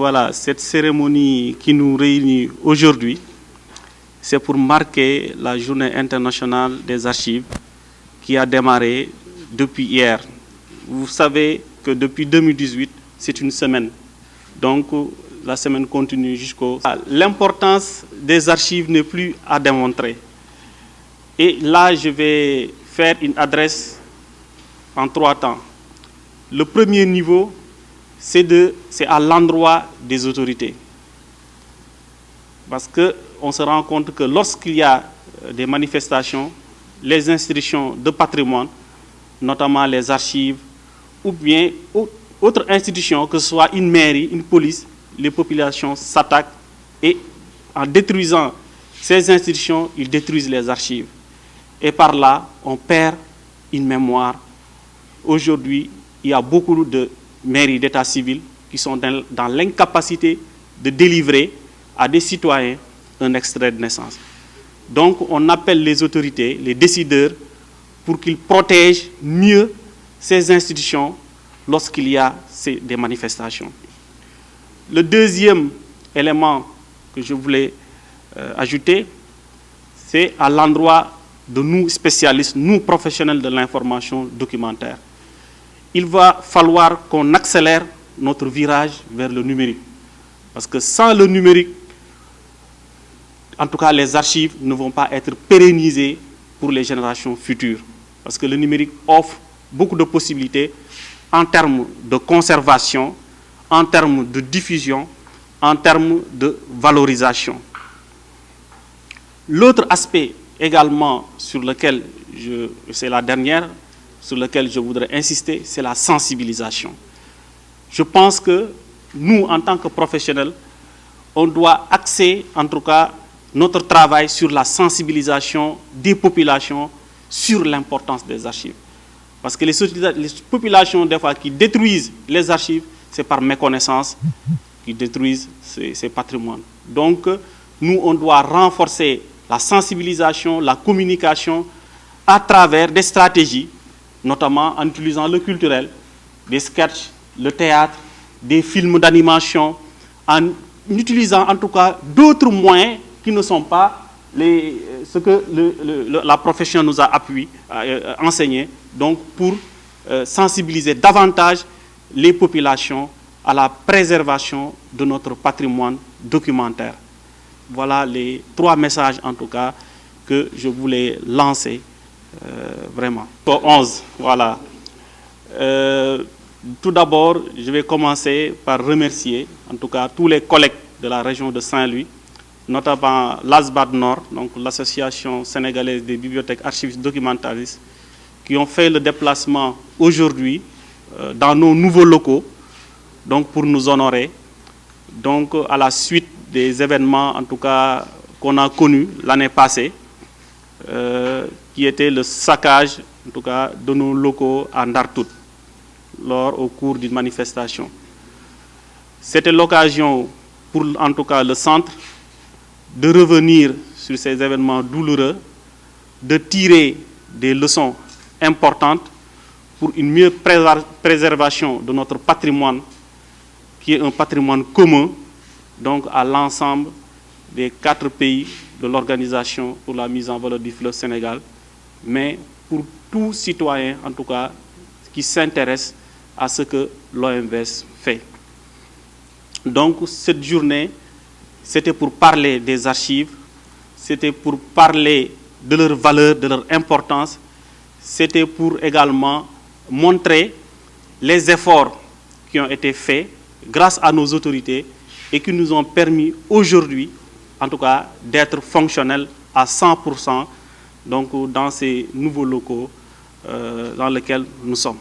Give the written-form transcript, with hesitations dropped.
Voilà, cette cérémonie qui nous réunit aujourd'hui, c'est pour marquer la journée internationale des archives qui a démarré depuis hier. Vous savez que depuis 2018, c'est une semaine. Donc, la semaine continue jusqu'au... L'importance des archives n'est plus à démontrer. Et là, je vais faire une adresse en 3 temps. Le premier niveau, c'est à l'endroit des autorités. Parce qu'on se rend compte que lorsqu'il y a des manifestations, les institutions de patrimoine, notamment les archives, ou bien autres institutions, que ce soit une mairie, une police, les populations s'attaquent et en détruisant ces institutions, ils détruisent les archives. Et par là, on perd une mémoire. Aujourd'hui, il y a beaucoup de mairies d'état civil qui sont dans l'incapacité de délivrer à des citoyens un extrait de naissance. Donc, on appelle les autorités, les décideurs, pour qu'ils protègent mieux ces institutions lorsqu'il y a des manifestations. Le deuxième élément que je voulais ajouter, c'est à l'endroit de nous spécialistes, nous professionnels de l'information documentaire. Il va falloir qu'on accélère notre virage vers le numérique. Parce que sans le numérique, en tout cas les archives ne vont pas être pérennisées pour les générations futures. Parce que le numérique offre beaucoup de possibilités en termes de conservation, en termes de diffusion, en termes de valorisation. L'autre aspect également sur lequel, c'est la dernière, sur lequel je voudrais insister, c'est la sensibilisation. Je pense que nous, en tant que professionnels, on doit axer en tout cas notre travail sur la sensibilisation des populations sur l'importance des archives. Parce que les populations, des fois, qui détruisent les archives, c'est par méconnaissance qu'ils détruisent ces patrimoines. Donc, nous, on doit renforcer la sensibilisation, la communication à travers des stratégies, notamment en utilisant le culturel, des sketchs, le théâtre, des films d'animation, en utilisant en tout cas d'autres moyens qui ne sont pas ce que la profession nous a enseigné, donc pour sensibiliser davantage les populations à la préservation de notre patrimoine documentaire. Voilà les 3 messages en tout cas que je voulais lancer vraiment. 11, voilà. Tout d'abord, je vais commencer par remercier en tout cas tous les collègues de la région de Saint-Louis, notamment l'ASBAD Nord, donc l'Association sénégalaise des bibliothèques archivistes documentaristes, qui ont fait le déplacement aujourd'hui dans nos nouveaux locaux, donc pour nous honorer, donc à la suite des événements en tout cas qu'on a connus l'année passée, qui était le saccage en tout cas de nos locaux à Ndartout, au cours d'une manifestation. C'était l'occasion pour en tout cas le centre de revenir sur ces événements douloureux, de tirer des leçons importantes pour une meilleure préservation de notre patrimoine, qui est un patrimoine commun, donc à l'ensemble des 4 pays de l'Organisation pour la mise en valeur du fleuve Sénégal, mais pour tout citoyen, en tout cas, qui s'intéresse à ce que l'OMVS fait. Donc, cette journée, c'était pour parler des archives, c'était pour parler de leur valeur, de leur importance, c'était pour également montrer les efforts qui ont été faits grâce à nos autorités et qui nous ont permis aujourd'hui, en tout cas, d'être fonctionnels à 100%, donc dans ces nouveaux locaux dans lesquels nous sommes.